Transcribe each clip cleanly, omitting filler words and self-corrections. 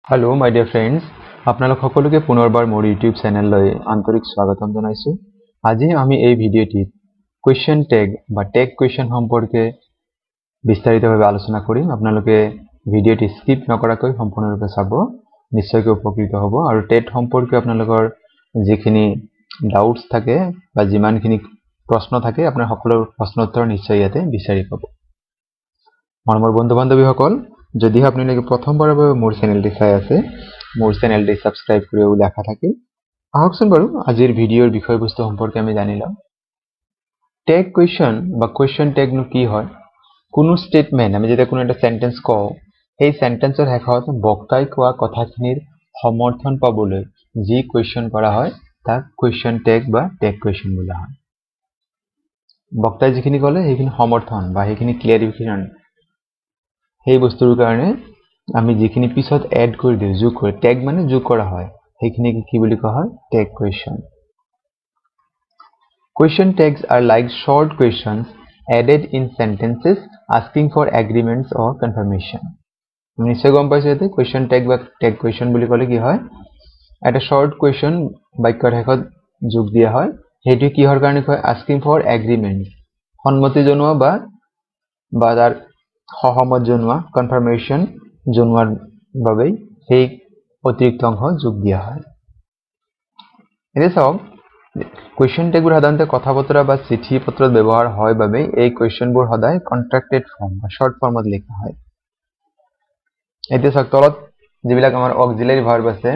Hello, my dear friends. আপোনালোক সকলোকে পুনৰবাৰ মোৰ ইউটিউব চেনেললৈ আন্তৰিক স্বাগতম জনাইছো। আজি আমি এই ভিডিঅ'টিত কোৱেশ্চন টেগ বা টেগ কোৱেশ্চন সম্পৰ্কে বিস্তাৰিতভাৱে আলোচনা কৰিম। আপোনালোকে ভিডিঅ'টি স্কিপ নকৰাকৈ সম্পূৰ্ণৰূপে চাব, নিশ্চয়কৈ উপকৃত হ'ব আৰু টেগ সম্পৰ্কে আপোনালোকৰ যিখিনি ডাউটছ থাকে বা যিমানখিনি প্ৰশ্ন থাকে আপোনাৰ সকলো প্ৰশ্নৰ উত্তৰ নিশ্চয় ইয়াতে বিচাৰি পাব। মৰমৰ বন্ধু-বান্ধৱীসকল, যদি আপোনালোকে প্ৰথমবাৰৰ বাবে মোৰ চেনেলটি চাই আছে, মোৰ চেনেলটি সাবস্ক্ৰাইব কৰিব বুলি আশা থাকিল। আহকচোন বাৰু আজিৰ ভিডিঅ'ৰ বিষয়বস্তু সম্পৰ্কে আমি জানি লওঁ। টেগ কোৱেশ্চন বা কোৱেশ্চন টেগনো কি হয়? কোনো ষ্টেটমেন্ট আমি যেতিয়া কোনো এটা সেন্টেন্স কওঁ, সেই সেন্টেন্সৰ শেষত বক্তাই কোৱা কথাখিনিৰ সমৰ্থন পাবলৈ যি কোৱেশ্চন কৰা হয় তাক কোৱেশ্চন টেগ বা টেগ কোৱেশ্চন বোলা হয়। বক্তাই যিখিনি ক'লে সেইখিনি সমৰ্থন বা সেইখিনি ক্লিয়াৰিফিকেশ্যন, সেই বস্তুৰ কাৰণে আমি যিখিনি পিছত এড কৰি দিওঁ, যোগ কৰি, টেগ মানে যোগ কৰা হয়, সেইখিনি কি বুলি কোৱা হয়? Tag question. Question tags are like short questions added in sentences asking for agreements or confirmation. নিশ্চয় গম পাইছে যে কোৱেশ্চন টেগ বা টেগ কোৱেশ্চন বুলি ক'লে কি হয়? এটা শৰ্ট কোৱেশ্চন বাক্যৰ শেষত যোগ দিয়া হয়, সেইটো কিহৰ কাৰণে কয়? asking for agreement, সন্মতি জনোৱা বা তাৰ সহমত জনোৱা, কনফাৰ্মেশন জনোৱাৰ বাবে সেই অতিৰিক্ত অংশ যোগ দিয়া হয়। এতিয়া চাওক, কোৱেশ্চন টেগবোৰ সাধাৰণতে কথা বতৰা বা চিঠি পত্ৰত ব্যৱহাৰ হয় বাবে এই কোৱেশ্চনবোৰ সদায় কন্ট্ৰাক্টেড ফৰ্ম বা শৰ্ট ফৰ্মত লিখা হয়। এতিয়া চাওক, তলত যিবিলাক আমাৰ অক্সিলাৰি ভাৰ্ব আছে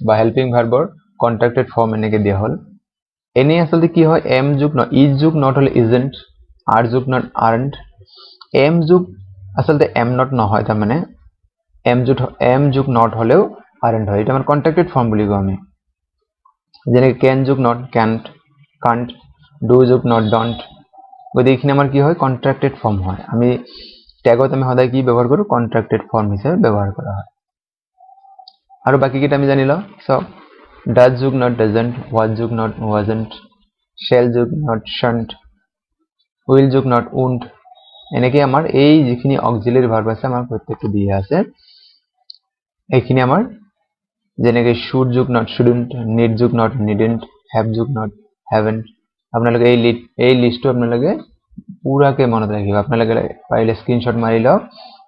বা হেল্পিং ভাৰ্বৰ কন্ট্ৰাক্টেড ফৰ্ম এনেকে দিয়া হ'ল। এনেই আচলতে কি হয়? এম যোগ ইজ যোগ নট হলে ইজেন্ট, আৰ যোগ নট আৰ্ণ্ট, এম যোগ আচলতে এম নট নহয়, তাৰমানে এম যোগ নট হলেও আৰ্ণ্ট হয়। এটা আমাৰ কন্ট্ৰাক্টেড ফৰ্ম বুলি কওঁ আমি। যেনেকে কেন যোগ নট কেন্ট, কান্ট, ডু যোগ নট ডন্ট, গতিকে এইখিনি আমাৰ কি হয়? কন্ট্ৰাক্টেড ফৰ্ম হয়। আমি টেগত আমি সদায় কি ব্যৱহাৰ কৰোঁ? কন্ট্ৰাক্টেড ফৰ্ম হিচাপে ব্যৱহাৰ কৰা হয়। আৰু বাকীকেইটা আমি জানি লওঁ। চাওক, ডাজ যোগ নট ডাজেন্ট, ৱাজ যোগ নট ৱাজেন্ট, শ্বেল যোগ নট শ্বান্ট, উইল যোগ নট উন্ট, এনেকে আমাৰ এই যিখিনি অক্সিলাৰি ভাৰ্ব আছে আমাৰ প্ৰত্যেকটো দিয়া আছে। এইখিনি আমাৰ যেনেকে শুড যোগ নট শুডন্ট, নিড যোগ নট নিডেন্ট, হেভ যোগ নট হেভেন্ট। আপোনালোকে এই লিষ্টটো আপোনালোকে পুৰাকে মনত ৰাখিব। আপোনালোকে পাৰিলে স্ক্ৰীনশ্বট মাৰি লওক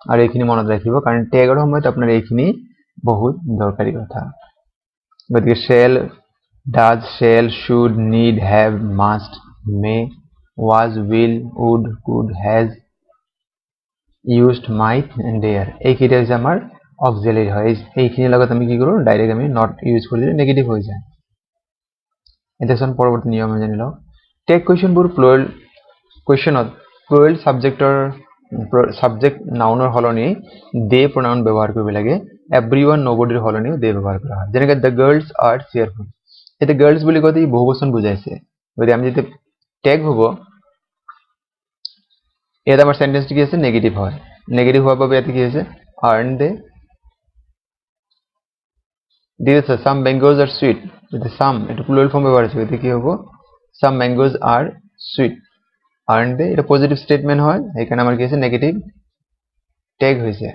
আৰু এইখিনি মনত ৰাখিব, কাৰণ টেগৰ সময়ত আপোনাৰ এইখিনি বহুত দৰকাৰী কথা। গতিকে shall, does, shall, should, need, have, must, may, was, will, would, could, has, used, might and dare, এইকেইটা হৈছে আমাৰ অক্সিলাৰি হয়। এইখিনিৰ লগত আমি কি কৰোঁ? ডাইৰেক্ট আমি নট ইউজ কৰিলে নেগেটিভ হৈ যায়। এতিয়া চোন পৰৱৰ্তী নিয়ম জানি লওক। টেগ কুৱেশ্যনবোৰ প্লুৰেল কুৱেশ্যনত প্লুৰেল ছাবজেক্ট নাউনৰ সলনি দে প্ৰনাউন ব্যৱহাৰ কৰিব লাগে। এভৰিৱান, নবডিৰ সলনিও দে ব্যৱহাৰ কৰা হয়। যেনেকে দ্য গাৰ্লছ আৰ চিয়াৰফুল, এতিয়া গাৰ্লছ বুলি কওঁতে বহুবচন বুজাইছে। গতিকে আমি যেতিয়া টেগ হ'ব, ইয়াত আমাৰ সেন্টেন্সটো কি আছে? নেগেটিভ হয়। নেগেটিভ হোৱাৰ বাবে ইয়াতে কি হৈছে? আৰ্ন দে। ঠিক আছে, সাম মেংগোজ আৰ সুইট, এতিয়া সাম এইটো প্লুৰেল ফৰ্ম ব্যৱহাৰ হৈছে, গতিকে কি হ'ব? সাম মেংগোজ আৰ সুইট, আৰ্ন দে। এটা পজিটিভ ষ্টেটমেন্ট হয়, সেইকাৰণে আমাৰ কি হৈছে? নেগেটিভ টেগ হৈছে।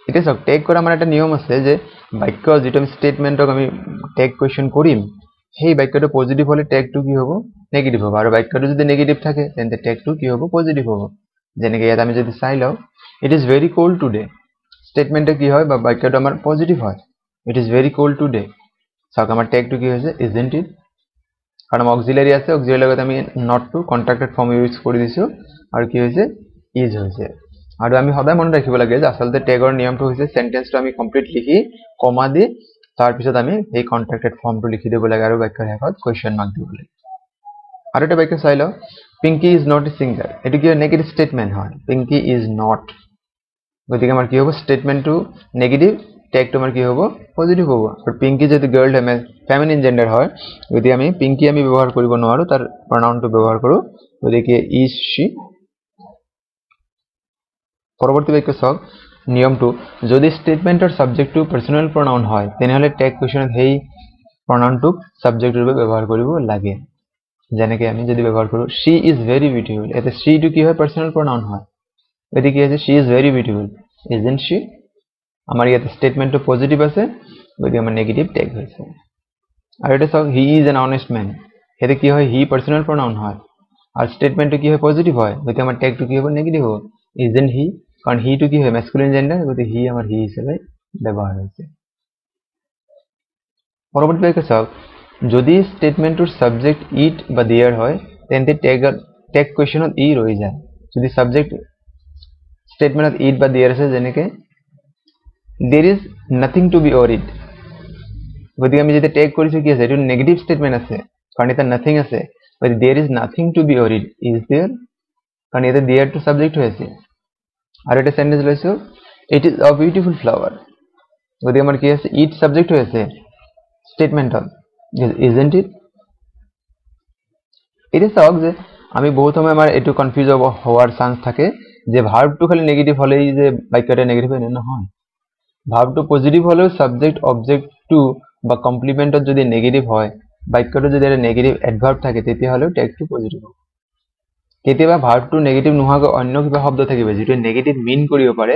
এতিয়া চাওক, টেগ কৰা আমাৰ এটা নিয়ম আছে যে বাক্য যিটো আমি ষ্টেটমেন্টক আমি টেগ কুৱেশ্যন কৰিম, সেই বাক্যটো পজিটিভ হলে টেগটো কি হ'ব? নেগেটিভ হ'ব, আৰু বাক্যটো যদি নেগেটিভ থাকে তেন্তে টেগটো কি হ'ব? পজিটিভ হ'ব। যেনেকে ইয়াত আমি যদি চাই লওঁ, it is very cold today, ষ্টেটমেন্টটো কি হয় বা বাক্যটো আমাৰ পজিটিভ হয়। It is very cold today, চাওক আমাৰ টেগটো কি হৈছে? ইজেন্ট ইট, কাৰণ আমাৰ অক্সিলাৰি আছে, অক্সিলাৰিৰ লগত আমি নটটো কন্ট্ৰাক্টেড ফৰ্ম ইউজ কৰি দিছো আৰু কি হৈছে? ইজ হৈছে। আৰু আমি সদায় মনত ৰাখিব লাগে যে আচলতে টেগৰ নিয়মটো হৈছে সেন্টেন্সটো আমি কমপ্লিট লিখি কমা দি তাৰপিছত আমি এই কন্ট্ৰাক্টেড ফৰ্মটো লিখি দিব লাগে আৰু বাক্যৰ শেষত কুৱেশ্যন মাৰ্ক দিব লাগে। আৰু এটা বাক্য চাই লওঁ, Pinky is not a singer, এইটো কি নেগেটিভ ষ্টেটমেন্ট হয়। পিংকি ইজ নট, গতিকে আমাৰ কি হ'ব? ষ্টেটমেন্টটো নেগেটিভ, টেগটো আমাৰ কি হ'ব? পজিটিভ হ'ব। আৰু পিংকি যদি গাৰ্ল ফেমিনিন জেন্ডাৰ হয়, গতিকে আমি পিংকি আমি ব্যৱহাৰ কৰিব নোৱাৰো, তাৰ প্ৰনাউনটো ব্যৱহাৰ কৰো, গতিকে ইজ শি। পৰৱৰ্তী বাক্য চাওক, নিয়মটো যদি ষ্টেটমেন্টৰ সাবজেক্টটো পাৰ্সোনেল প্ৰনাউন হয় তেনেহলে টেগ কুৱেশ্যনত সেই প্ৰনাউনটোক সাবজেক্ট ৰূপে ব্যৱহাৰ কৰিব লাগে। যেনেকে আমি যদি ব্যৱহাৰ কৰো শি ইজ ভেৰি বিউটিফুল, এতিয়া শি টো কি হয়? পাৰ্সোনেল প্ৰনাউন হয়, গতিকে কি আছে? শি ইজ ভেৰি বিউটিফুল, ইজন্ট শি। আমাৰ ইয়াতে স্টেটমেন্টটো পজিটিভ আছে গতিকে আমাৰ নেগেটিভ টেগ হৈছে আৰু এটা চাওক he is an honest man হেতে কি হয় হি পার্সোনাল প্রোনাউন হয় আৰু স্টেটমেন্টটো কি হয় পজিটিভ হয় গতিকে আমাৰ টেগটো কি হ'ব নেগেটিভ হ'ব ইজেন্ট হি কাৰণ হি টু কি হয় ম্যাসকুলিন জেন্ডাৰ গতিকে হি আমাৰ হি হিচাপে ব্যৱহাৰ হৈছে পৰৱৰ্তী বাক্য চাওক যদি স্টেটমেন্টৰ সাবজেক্ট ইট বা দেয়াৰ হয় তেন্তে টেগ কোৱেশ্চনত ই ৰৈ যায় যদি সাবজেক্ট স্টেটমেন্টত ইট বা দেয়াৰ আছে যেনেকে there is nothing to be worried গতিকে আমি যেটা টেগ কৰিছো কি আছে এটো নেগেটিভ স্টেটমেন্ট আছে কাৰণ এটা নাথিং আছে but there is nothing to be worried is there কাৰণ এটা there to subject হৈছে আৰু এটা সেন্টেন্স লৈছো it is a beautiful flower গতিকে আমাৰ কি আছে it subject হৈছে স্টেটমেন্টত isn't it এটা চাওক যে আমি বহুত সময় আমাৰ এটো কনফিউজ হোৱাৰ চান্স থাকে যে ভার্বটো খালি নেগেটিভ হলেই যে বাক্যটা নেগেটিভ হয় না নহয় ভার্বটো পজিটিভ হলেও সাবজেক্ট অবজেক্ট টু বা কমপ্লিমেন্টত যদি নেগেটিভ হয় বাক্যটো যদি এটা নেগেটিভ অ্যাডভার্ব থাকে তেতিয়া হলেও টেগটো পজিটিভ হ'ব কেতিয়াবা ভার্বটো নেগেটিভ নোহোৱাকৈ অন্য কিবা শব্দ থাকিব যেটো নেগেটিভ মিন কৰিব পাৰে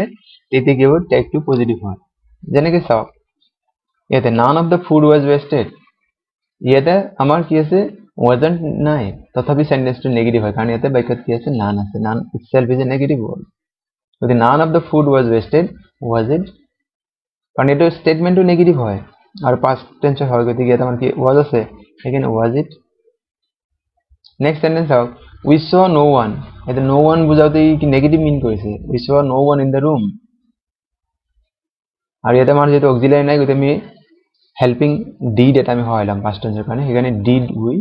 তেতিয়া কি হ'ব টেগটো পজিটিভ হয় যেনেকৈ চাওক ইয়াতে none of the food was wasted ইয়াতে আমাৰ কি আছে wasn't নাই তথাপি সেন্টেন্সটো নেগেটিভ হয় কাৰণ ইয়াতে বাক্যত কি আছে none আছে none itself is a negative word যদি none of the food was wasted was it কাৰণ এটা স্টেটমেন্টটো নেগেটিভ হয় আৰু past tense হয় গতিকে এটা মানে কি was আছে এখানে was it নেক্সট সেন্টেন্স চাওক we saw no one এটা no one বুজাওতে কি নেগেটিভ মিন কৰিছে we saw no one in the room আৰু এটা মানে যেটো অক্সিলারি নাই গতিকে আমি হেল্পিং ডিড এটা আমি হয়লাম past tense কাৰণে এখানে did we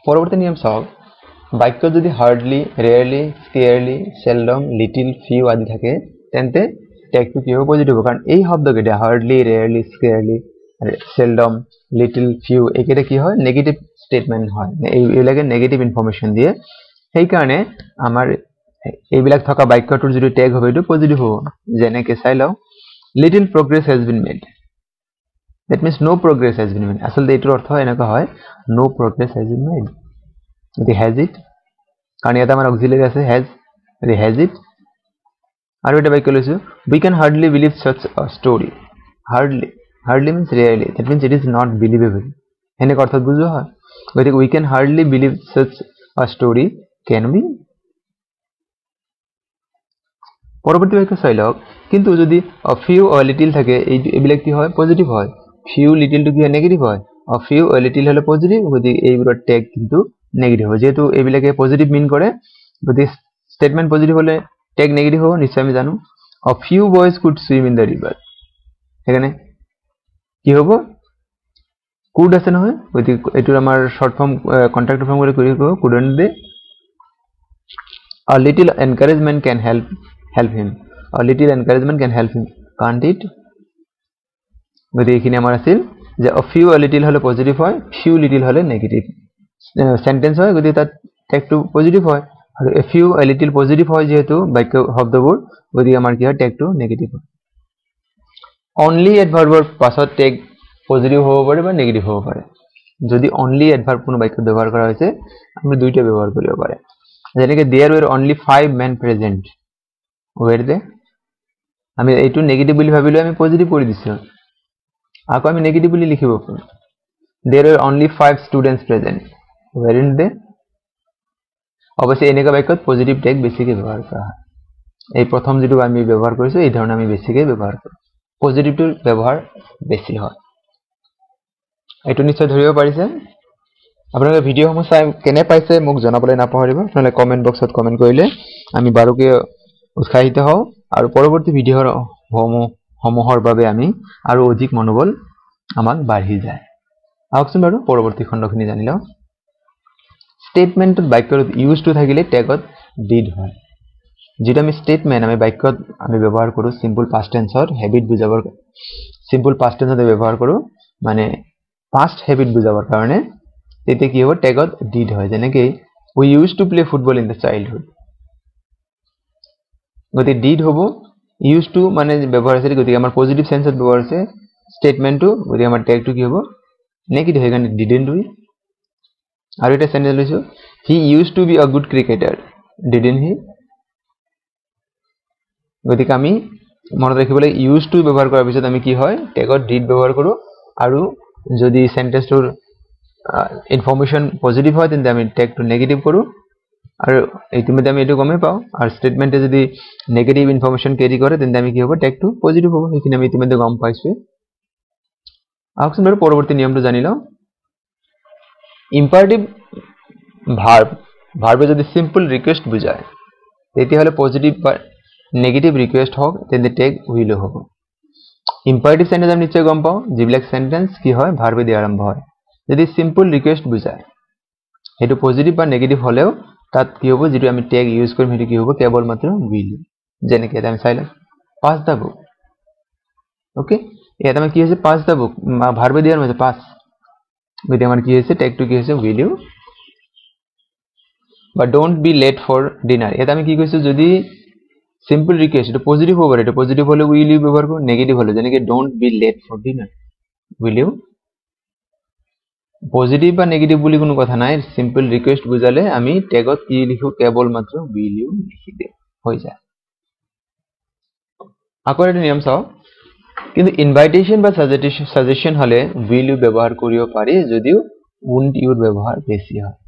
পৰৱৰ্তী নিয়ম চাওক বাক্য যদি hardly rarely scarcely seldom little few আদি থাকে তেন্তে টেগটো কি হ'ব পজিটিভ কাৰণ এই শব্দকেইটা hardly rarely scarcely seldom little few একেটা কি হয় নেগেটিভ স্টেটমেন্ট হয় এইবিলাকে নেগেটিভ ইনফরমেশন দিয়ে সেই কাৰণে আমাৰ এইবিলাক থকা বাক্যটোৰ যদি টেগ হবে এটো পজিটিভ হ'ব যেনেকৈ চাই লও little progress has been made that means no progress has been made আসলে এটার অর্থ এনেকা হয় no progress has been made the has it কারণ এটা আমার অক্সিলারি আছে has it আৰু এটা বাক্য লৈছো we can hardly believe such a story hardly means rarely that means it is not believable এনে অর্থ বুঝো হয় গতিকে we can hardly believe such a story can we পরবর্তী বাক্য চাই লওক কিন্তু যদি a few or little থাকে এইবিলাক কি হয় পজিটিভ হয় few little to কি নেগেটিভ হয় a few or little হলে পজিটিভ গতিকে এইবোৰৰ টেগ কিন্তু নেগেটিভ হয় যেহেতু এইবিলাকে পজিটিভ মিন কৰে গতিকে স্টেটমেন্ট পজিটিভ হলে টেগ নেগেটিভ হ'ব নিশ্চয় আমি জানো a few boys could swim in the river এখানে কি হ'ব could আছে নহয় গতিকে এটোৰ আমাৰ শৰ্ট ফৰ্ম কন্ট্ৰাক্ট ফৰ্ম কৰি কৰিব couldn't they a little encouragement can help him a little encouragement can help him can't it গতিকে এখানে আমাৰ আছিল যে a few a little হলে পজিটিভ হয় few little হলে নেগেটিভ সেন্টেন্স হয় গতিকে তাত টেগটো পজিটিভ হয় আৰু a few a little positive হয় যেহেতু বাক্য শব্দবোৰ গতিকে আমাৰ কি হয় টেগটো নেগেটিভ হয় অনলি এডভাৰ্বৰ পাছত টেগ পজিটিভ হ'ব পাৰে বা নেগেটিভ হ'ব পাৰে যদি অনলি এডভাৰ্ব কোনো বাক্যত ব্যৱহাৰ কৰা হৈছে আমি দুইটা ব্যৱহাৰ কৰিব পাৰে যেনেকৈ there were only 5 men present were they আমি এইটো নেগেটিভ বুলি ভাবিলে আমি পজিটিভ কৰি দিছো আকৌ আমি নেগেটিভ বুলি লিখিব পাৰো there were only 5 students present weren't they অবশ্যই এনেকা বাক্যত পজিটিভ টেগ বেছিকৈ ব্যৱহাৰ কৰা হয় এই প্ৰথম যেটো আমি ব্যৱহাৰ কৰিছো এই ধৰণে আমি বেছিকৈ ব্যৱহাৰ কৰো পজিটিভটোৰ ব্যৱহাৰ বেছি হয় এইটো নিশ্চয় ধৰিব পাৰিছে আপোনালোকে ভিডিঅ'সমূহ চাই কেনে পাইছে মোক জনাবলৈ নাপাহৰিব আপোনালোকে কমেন্ট বক্সত কমেন্ট কৰিলে আমি বাৰুকৈ উৎসাহিত হওঁ আৰু পৰৱৰ্তী ভিডিঅ'সমূহৰ বাবে আমি আৰু অধিক মনোবল আমাক বাঢ়ি যায় আহকচোন বাৰু পৰৱৰ্তী খণ্ডখিনি জানি লওঁ স্টেটমেন্টত বাক্যত ইউজ টু থাকিলে টেগত ডিড হয় যেটা আমি স্টেটমেন্ট আমি বাক্যত আমি ব্যৱহাৰ কৰো সিম্পল পাস্ট টেন্সৰ হেবিট বুজাবৰ সিম্পল পাস্ট টেন্সত ব্যৱহাৰ কৰো মানে পাস্ট হেবিট বুজাবৰ কাৰণে তেতিয়া কি হ'ব টেগত ডিড হয় যেনেকৈ we used to play football in the childhood গতিকে ডিড হ'ব used to মানে ব্যৱহাৰ আছে গতিকে আমাৰ পজিটিভ সেন্সত ব্যৱহাৰ আছে স্টেটমেন্টটো গতিকে আমাৰ টেগটো কি হ'ব নেগেটিভ হয় কাৰণে didn't we আৰু এটা সেন্টেন্স লৈছো he used to be a good cricketer didn't he গতিকে আমি মনত ৰাখিবলৈ ইউজ টু ব্যৱহাৰ কৰাৰ পিছত আমি কি হয় টেগত ডিড ব্যৱহাৰ কৰো আৰু যদি সেন্টেন্সটোৰ ইনফৰমেশন পজিটিভ হয় তেন্তে আমি টেগটো নেগেটিভ কৰো আৰু ইতিমধ্যে আমি এটো গমে পাও আৰু স্টেটমেন্টে যদি নেগেটিভ ইনফৰমেশন ক্যাৰি কৰে তেন্তে আমি কি হ'ব টেগটো পজিটিভ হ'ব সেইখিনি আমি ইতিমধ্যে গম পাইছো আকচোন বাৰু পৰৱৰ্তী নিয়মটো জানি লও ইম্পাৰেটিভ ভাৰ্বে যদি সিম্পল ৰিকুৱেষ্ট বুজায় তেতিয়া হলে পজিটিভ বা নেগেটিভ ৰিকুৱেষ্ট হওক তেন্তে টেগ উইল হ'ব ইম্পাৰেটিভ সেন্টেন্স আমি নিশ্চয় গম পাও যিবিলাক সেন্টেন্স কি হয় ভাৰ্বে দি আৰম্ভ হয় যদি সিম্পল ৰিকুৱেষ্ট বুজায় হেতু পজিটিভ বা নেগেটিভ হলেও তাত কি হ'ব যেটো আমি টেগ ইউজ কৰিম হেতু কি হ'ব কেৱল মাত্ৰ উইল যেনেকৈ আমি চাইলা পাস দা বুক ওকে এটা আমি কি হৈছে পাস দা বুক ভাৰ্বে দিয়াৰ মানে পাস গতি আমাৰ কি হৈছে টেগটো কি হৈছে উইল ইউ বা don't be late for dinner এটা আমি কি কৈছো যদি সিম্পল ৰিকুৱেষ্ট এটা পজিটিভ হ'ব এটা পজিটিভ হলে উইল ইউ ব্যৱহাৰ কৰো নেগেটিভ হলে যেনেকৈ don't be late for dinner will you positive বা নেগেটিভ বুলি কোনো কথা নাই সিম্পল ৰিকুৱেষ্ট বুজালে আমি টেগত কি লিখো কেৱল মাত্ৰ উইল ইউ লিখি দিও হৈ যায় আকৌ এটা নিয়ম চাও কিন্তু ইনভাইটেশন বা সাজেশন হলে উইল ইউ ব্যৱহাৰ কৰিব পাৰি যদিও won't ইউৰ ব্যৱহাৰ বেছি হয়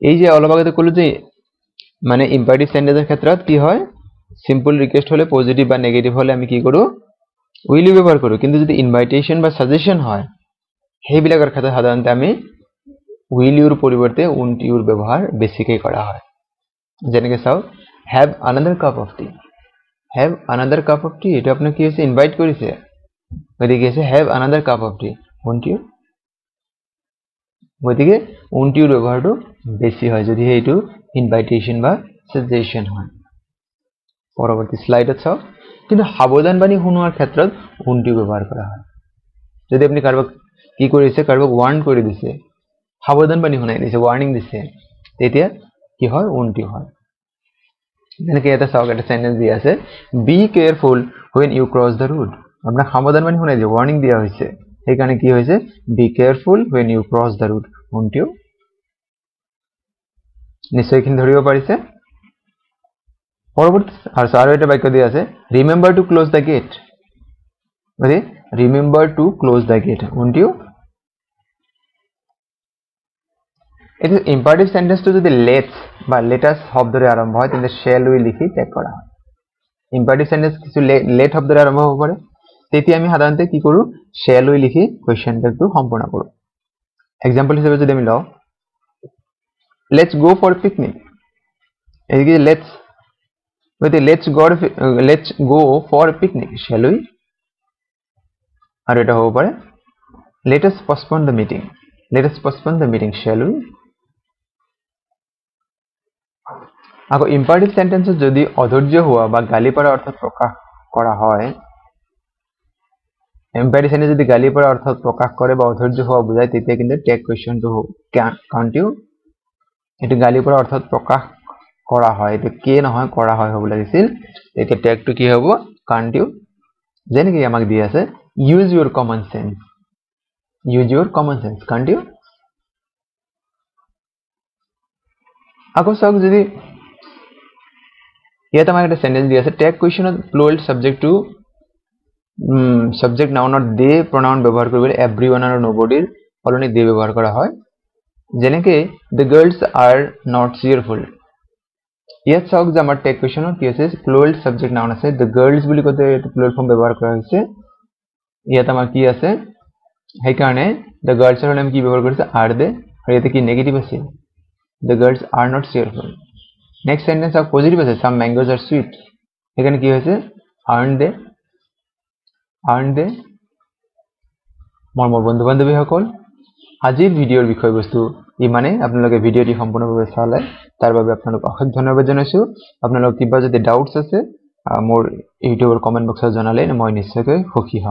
এই যে অলপ আগতে কলো যে মানে ইম্পাৰেটিভ সেন্টেন্সৰ ক্ষেত্ৰত কি হয় সিম্পল ৰিকুৱেষ্ট হলে পজিটিভ বা নেগেটিভ হলে আমি কি কৰো উইল ইউ ব্যৱহাৰ কৰো কিন্তু যদি ইনভাইটেশন বা সাজেশন হয় হেবিলাকৰ ক্ষেত্ৰত সাধাৰণতে আমি উইল ইউৰ পৰিৱৰ্তে won't ইউৰ ব্যৱহাৰ বেছিকৈ কৰা হয় যেনেকৈ চাও have another cup of tea have another cup of tea এটা আপোনাক কি হৈছে ইনভাইট কৰিছে গতিকে আছে have another cup of tea won't you গতিকে won't you ব্যৱহাৰটো বেছি হয় যদি এইটো ইনভাইটেশন বা সাজেশন হয় পৰৱৰ্তী স্লাইডত চাও কিন্তু সাৱধানবাণী শুনোৱাৰ ক্ষেত্ৰত won't you ব্যৱহাৰ কৰা হয় যদি আপুনি কাৰোবাক কি কৰিছে কাৰোবাক ওয়াৰ্ন কৰি দিছে সাৱধানবাণী শুনাই দিছে ওয়াৰ্নিং দিছে তেতিয়া কি হয় won't you হয় যেনেকৈ এটা চাওক এটা সেন্টেন্স দিয়া আছে be careful when you cross the road আপোনাক সাৱধানবাণী শুনাই দিয়ে ওয়াৰ্নিং দিয়া হৈছে এই কাৰণে কি হৈছে be careful when you cross the road won't you নিশ্চয়খিনি ধৰিব পাৰিছে পৰৱৰ্তী আৰু এটা বাক্য দিয়া আছে remember to close the gate মানে remember to close the gate won't you এটা ইম্পাৰেটিভ সেন্টেন্সটো যদি লেটস বা লেটাস শব্দৰে আৰম্ভ হয় তেন্তে shall we লিখি টেগ কৰা হয় ইম্পাৰেটিভ সেন্টেন্স কিছু লেট শব্দৰে আৰম্ভ হ'ব পাৰে তেতিয়া আমি সাধাৰণতে কি কৰো shall we লিখি কোৱেশ্চন টেগটো সম্পূৰ্ণ কৰো এক্সাম্পল হিচাপে যদি আমি লও let's go for picnic এই কি let's go for picnic shall we আৰু এটা হ'ব পাৰে let us postpone the meeting shall we আকৌ ইম্পাৰেটিভ সেন্টেন্সত যদি অধৈৰ্য হোৱা বা গালি পৰা অৰ্থ প্ৰকাশ কৰা হয় ইম্পাৰেটিভ সেন্টেন্স যদি গালি পৰা অৰ্থ প্ৰকাশ কৰে বা অধৈৰ্য হোৱা বুজায় তেতিয়া কিন্তু টেগ কোৱেশ্চনটো can't you এটো গালি পৰা অৰ্থ প্ৰকাশ কৰা হয় এটো কে নহয় কৰা হয় হ'ব লাগিছিল এতিয়া টেগটো কি হ'ব can't you যেনেকৈ আমাক দি আছে use your common sense can't you আকৌ চাওক যদি ইয়াত আমাক এটা সেন্টেন্স দি আছে tag কোৱেশ্চনত plural subject to subject নাউনত দে প্ৰনাউন ব্যৱহাৰ কৰিবলৈ এভৰিওয়ান আৰু নোবডিৰ সলনি দে ব্যৱহাৰ কৰা হয় যেনেকৈ the girls are not cheerful ইয়াত চাওক যে আমাৰ টেগ কোৱেশ্চনত কি আছে প্লুৰাল সাবজেক্ট নাউন আছে the girls বুলি কতে প্লুৰাল ফৰ্ম ব্যৱহাৰ কৰা হৈছে ইয়াত আমাৰ কি আছে সেই কাৰণে the girls ৰ নাম কি ব্যৱহাৰ কৰিছে are they আৰু ইয়াতে কি নেগেটিভ আছে the girls are not cheerful next sentence of positive আছে some mangoes are sweet এখানে কি হৈছে aren't they মোৰ বন্ধু বান্ধৱীসকল আজিৰ ভিডিঅ'ৰ বিষয়বস্তু ইমানে আপোনালোকে ভিডিঅ'টি সম্পূৰ্ণভাৱে চালে তাৰ বাবে আপোনালোক অশেষ ধন্যবাদ জনাইছো আপোনালোক কিবা যদি ডাউটছ আছে মোৰ ইউটিউবৰ কমেন্ট বক্সত জনালে মই নিশ্চয়কৈ সুখী হ'ম